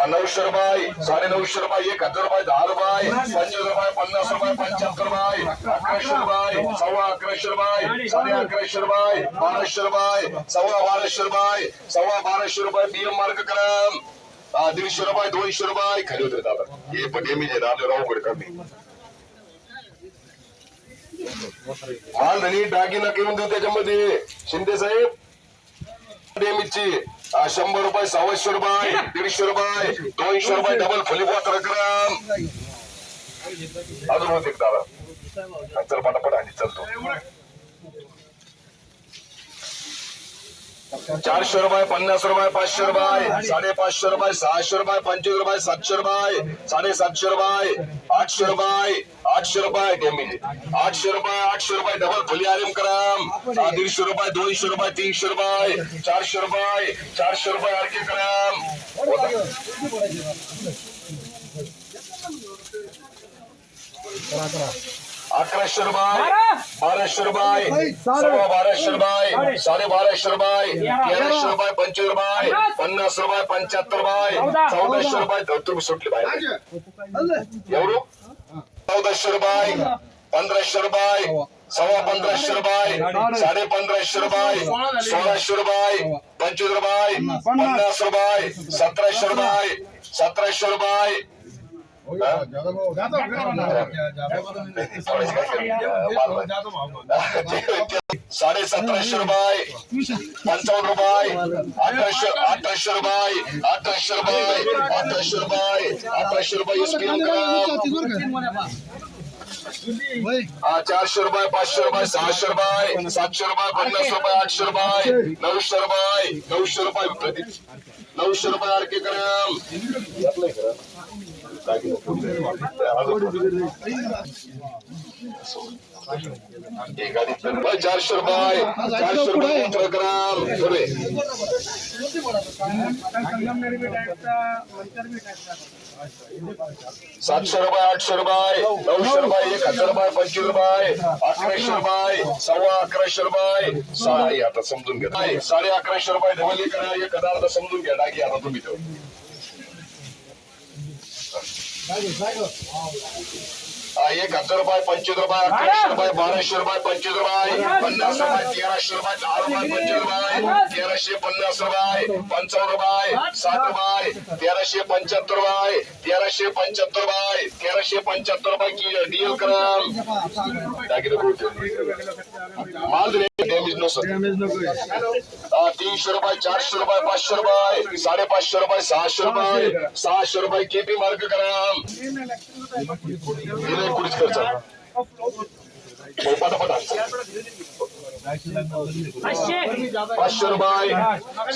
900 रुपये 950 रुपये 1000 रुपये 10 रुपये 25 रुपये 50 रुपये 75 रुपये 1100 रुपये 11.5 रुपये 11.5 रुपये 1200 रुपये 12.5 रुपये 12.5 रुपये बीएम मार्क क्रम 150 रुपये 200 रुपये खाली होते दादा हे पण डेमेज आहे दादा राव कडे कमी माल धनी दागिना करून देऊ त्याच्यामध्ये शिंदे साहेब डेमेजची 100 रुपये 125 रुपये 150 रुपये 200 रुपये डबल फुली वॉटर क्रम अजून होते दादा चल पटापट आणि चलतो 400 रुपये 50 रुपये 500 रुपये 550 रुपये 600 रुपये 25 रुपये 700 रुपये 750 रुपये 800 रुपये 800 रुपये डेमेज 800 रुपये डबल फुली आरएम क्रम 150 रुपये 200 रुपये 300 रुपये 400 रुपये आरके क्रम 1100 रुपये 1200 रुपये 12.5 रुपये 12.5 रुपये 1300 रुपये 25 रुपये 50 रुपये 75 रुपये 1400 रुपये तुम्ही सुटले बाहेर एवढं 1400 रुपये 1500 रुपये 1500 रुपये 1550 रुपये 1600 रुपये 25 रुपये 50 रुपये 1700 रुपये 1700 रुपये 1750 रुपये 55 रुपये 1800 रुपये 1800 रुपये 400 रुपये 500 रुपये 600 रुपये 700 रुपये 50 रुपये 800 रुपये 900 रुपये 900 रुपये आरके क्रम 400 रुपये क्रम 700 रुपये 800 रुपये 900 रुपये 1000 रुपये 25 रुपये 1100 रुपये 11.5 रुपये आता समजून घ्या 11.5 रुपये डबल करा 1000 समजून घ्या टाकी आता तुम्ही तो 1000 रुपये 25 रुपये 1100 रुपये 1200 रुपये 25 रुपये 50 रुपये 1300 रुपये 10 रुपये 25 रुपये 1350 रुपये 55 रुपये 7 रुपये 1375 रुपये 1375 रुपये 1375 रुपये की डील क्रम माल डॅमेज नको 300 रुपये 400 रुपये 500 रुपये 550 रुपये 600 रुपये केपी मार्क क्रम कुठेच खर्च 500 रुपये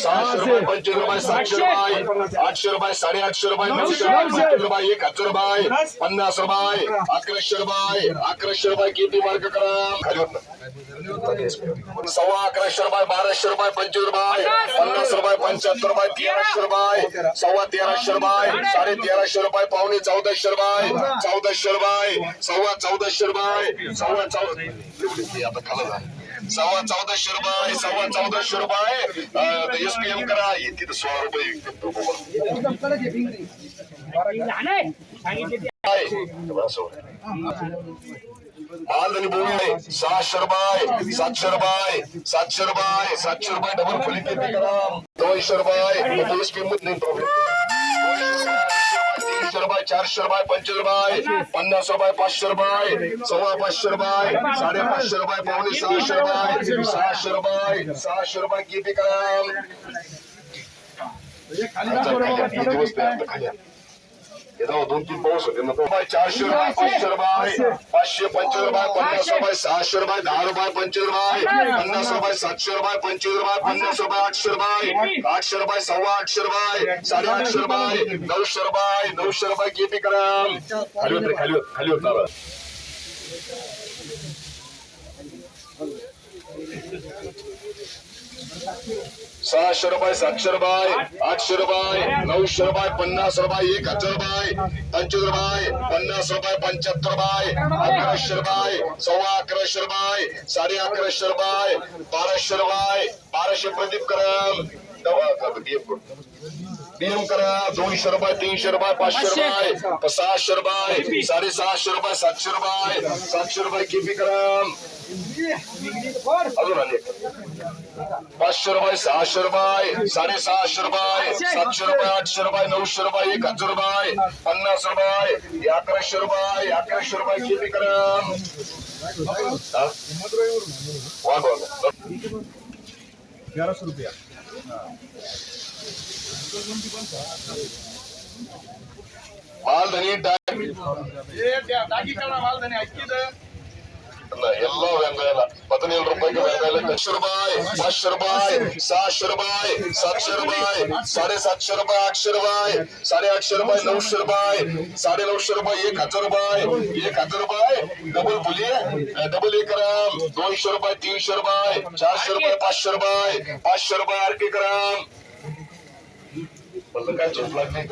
600 रुपये 25 रुपये 700 रुपये 800 रुपये 850 रुपये 900 रुपये 1000 रुपये 50 रुपये 1100 रुपये किती मार्क क्रम 11.5 रुपये 1200 रुपये 25 रुपये 50 रुपये 75 रुपये 1300 रुपये 1350 रुपये 1350 रुपये पावणे 1400 रुपये 1400 रुपये 1450 रुपये 1450 रुपये 1450 रुपये एसपीएम करा तिथे 16 रुपये मालधनी बोलले 600 रुपये 700 रुपये 700 रुपये 700 रुपये डबल फुली किती करा 200 रुपये एसपीएम मध्ये प्रॉब्लेम 300 रुपये 400 रुपये 25 रुपये 50 रुपये 500 रुपये 550 रुपये 550 रुपये पावणे 600 रुपये 600 रुपये किती करा दोन तीन पाऊस होते 400 रुपये 500 रुपये 525 रुपये 50 रुपये 600 रुपये 10 रुपये 25 रुपये 50 रुपये 700 रुपये 25 रुपये 50 रुपये 800 रुपये 800 रुपये 850 रुपये 850 रुपये 900 रुपये किती करा खाली होत 600 रुपये 700 रुपये 800 रुपये 900 रुपये 50 रुपये 1000 रुपये 25 रुपये 50 रुपये 75 रुपये 1100 रुपये 11.5 रुपये 11.5 रुपये 1200 रुपये 1200 प्रदीप करम बीएम करा 200 रुपये 300 रुपये 500 रुपये 600 रुपये 650 रुपये 700 रुपये 700 रुपये किती करा अजून आले 500 रुपये 600 रुपये 650 रुपये 700 रुपये 800 रुपये 900 रुपये 1000 रुपये 50 रुपये 1100 रुपये 1100 रुपये किती करा वाढ 1100 रुपया ಮಾಲ್ಧನಿ ಎಲ್ಲ ವ್ಯಂಗ್ಯ 17 ರೂಪಾಯಿಗೆ ವ್ಯಂಗ್ಯ 100 ರೂಪಾಯಿ 500 ರೂಪಾಯಿ 600 ರೂಪಾಯಿ 700 ರೂಪಾಯಿ 750 ರೂಪಾಯಿ 800 ರೂಪಾಯಿ 850 ರೂಪಾಯಿ 900 ರೂಪಾಯಿ 950 ರೂಪಾಯಿ 1000 ರೂಪಾಯಿ 1000 ರೂಪಾಯಿ डबल बोलिए डबल 1 ग्राम 200 रुपये 300 रुपये 400 रुपये 500 रुपये 500 रुपये आर के ग्राम मतलब काय झोप लागली